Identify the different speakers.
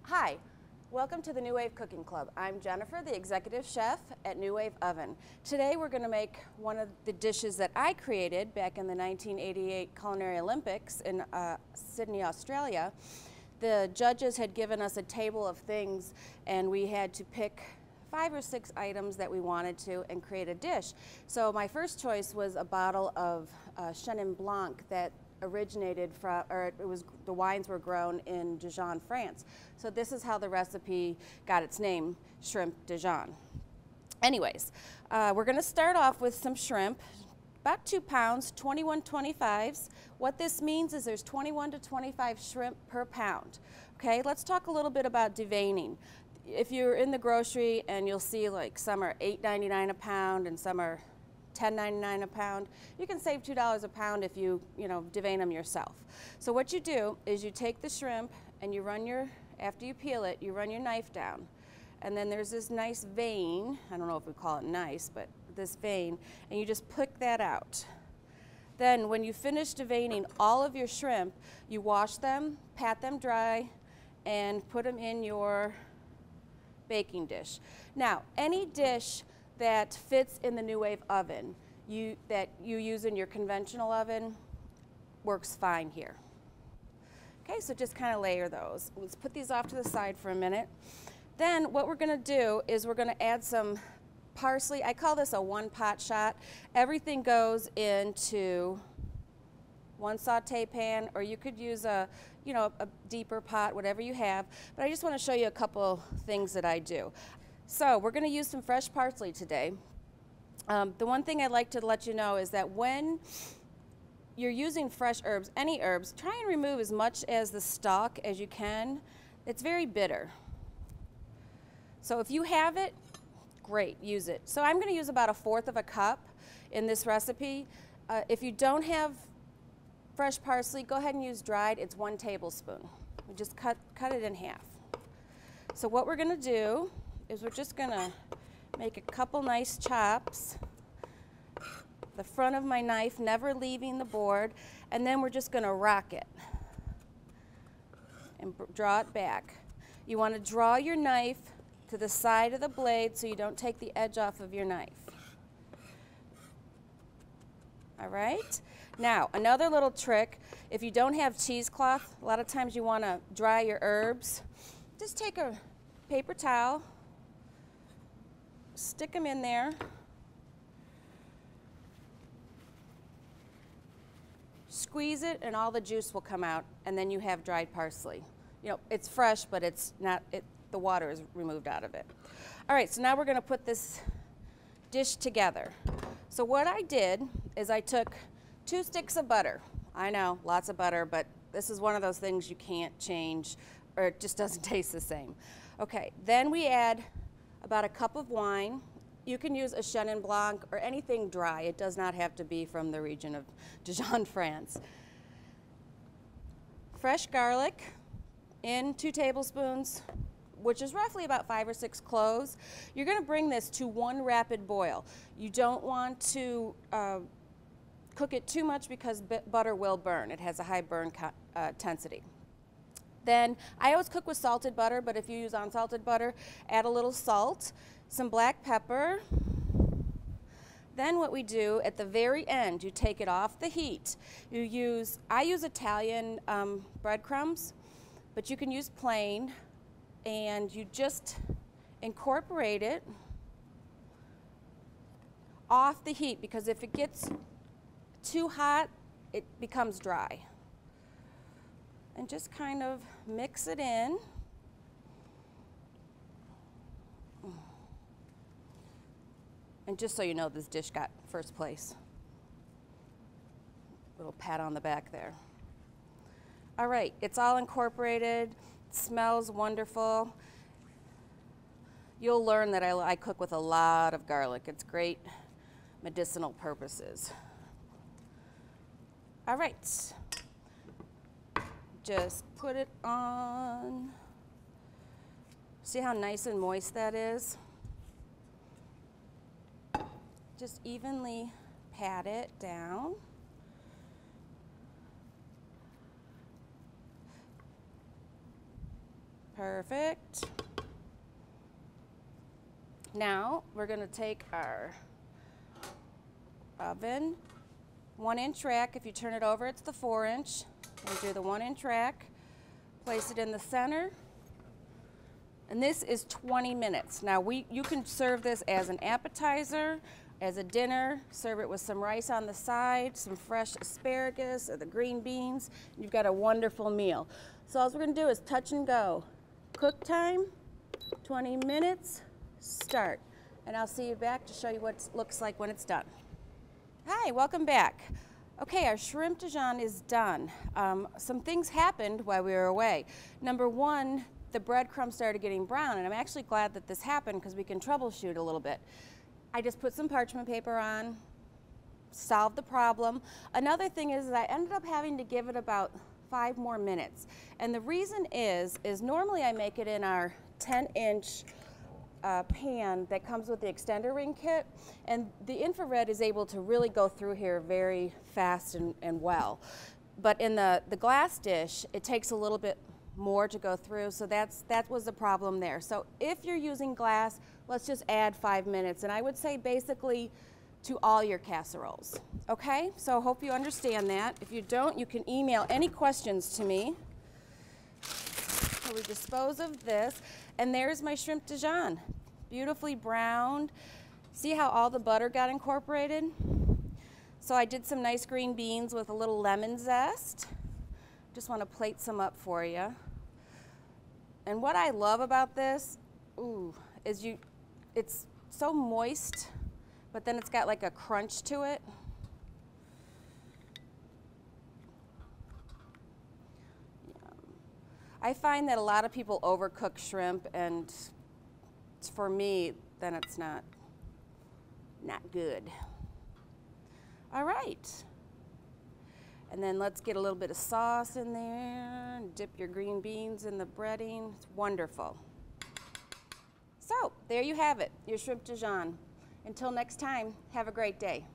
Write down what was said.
Speaker 1: Hi, welcome to the New Wave Cooking Club. I'm Jennifer, the executive chef at New Wave Oven. Today we're going to make one of the dishes that I created back in the 1988 Culinary Olympics in Sydney, Australia. The judges had given us a table of things and we had to pick 5 or 6 items that we wanted to and create a dish. So my first choice was a bottle of Chenin Blanc that originated from, the wines were grown in DiJon, France. So this is how the recipe got its name, shrimp DiJon. Anyways, we're going to start off with some shrimp, about 2 pounds, 21.25s. What this means is there's 21 to 25 shrimp per pound. Okay, let's talk a little bit about deveining. If you're in the grocery and you'll see like some are $8.99 a pound and some are $10.99 a pound, you can save $2 a pound if you devein them yourself. So what you do is you take the shrimp and you run after you peel it, you run your knife down. And then there's this nice vein, I don't know if we call it nice, but this vein, and you just pick that out. Then when you finish deveining all of your shrimp, you wash them, pat them dry, and put them in your baking dish. Now, any dish that fits in the New Wave oven that you use in your conventional oven works fine here. Okay, so just kind of layer those. Let's put these off to the side for a minute. Then what we're going to do is we're going to add some parsley. I call this a one-pot shot. Everything goes into one saute pan, or you could use a deeper pot, whatever you have. But I just want to show you a couple things that I do. So we're going to use some fresh parsley today. The one thing I'd like to let you know is that when you're using fresh herbs, any herbs, try and remove as much as the stalk as you can. It's very bitter. So if you have it, great, use it. So I'm going to use about 1/4 of a cup in this recipe. If you don't have fresh parsley, go ahead and use dried. It's 1 tablespoon. We just cut it in half. So what we're going to do is we're just going to make a couple nice chops. The front of my knife never leaving the board, and then we're just going to rock it and draw it back. You want to draw your knife to the side of the blade so you don't take the edge off of your knife. All right? Now, another little trick, if you don't have cheesecloth, a lot of times you want to dry your herbs. Just take a paper towel, stick them in there, squeeze it, and all the juice will come out, and then you have dried parsley. It's fresh, but it's not, the water is removed out of it. All right, so now we're going to put this dish together. So what I did is I took 2 sticks of butter. I know, lots of butter, but this is one of those things you can't change, or it just doesn't taste the same. Okay, then we add about 1 cup of wine. You can use a Chenin Blanc or anything dry. It does not have to be from the region of DiJon, France. Fresh garlic in 2 tablespoons, which is roughly about 5 or 6 cloves. You're going to bring this to 1 rapid boil. You don't want to cook it too much because butter will burn. It has a high burn intensity. Then I always cook with salted butter, but if you use unsalted butter, add a little salt, some black pepper. Then what we do at the very end, you take it off the heat. I use Italian breadcrumbs, but you can use plain, and you just incorporate it off the heat, because if it gets too hot, it becomes dry. And just kind of mix it in. And just so you know, this dish got first place. Little pat on the back there. All right, it's all incorporated. It smells wonderful. You'll learn that I cook with a lot of garlic. It's great medicinal purposes. All right. Just put it on. See how nice and moist that is? Just evenly pat it down. Perfect. Now we're going to take our oven, 1-inch rack. If you turn it over, it's the 4-inch. We'll do the 1-inch rack, place it in the center, and this is 20 minutes. Now you can serve this as an appetizer, as a dinner, serve it with some rice on the side, some fresh asparagus or the green beans. You've got a wonderful meal. So all we're going to do is touch and go. Cook time, 20 minutes, start. And I'll see you back to show you what it looks like when it's done. Hi, welcome back. Okay, our shrimp DiJon is done. Some things happened while we were away. Number one, the breadcrumbs started getting brown, and I'm actually glad that this happened because we can troubleshoot a little bit. I just put some parchment paper on, solved the problem. Another thing is that I ended up having to give it about 5 more minutes. And the reason is normally I make it in our 10-inch pan that comes with the extender ring kit, and the infrared is able to really go through here very fast and well. But in the glass dish, it takes a little bit more to go through, so that was the problem there. So if you're using glass, let's just add 5 minutes, and I would say basically to all your casseroles. Okay, so I hope you understand that. If you don't, you can email any questions to me. So we dispose of this, and there's my shrimp DiJon, beautifully browned. See how all the butter got incorporated? So I did some nice green beans with a little lemon zest. Just want to plate some up for you. And what I love about this, is it's so moist, but then it's got like a crunch to it. I find that a lot of people overcook shrimp, and for me, then it's not good. All right. And then let's get a little bit of sauce in there, dip your green beans in the breading. It's wonderful. So there you have it, your shrimp DiJon. Until next time, have a great day.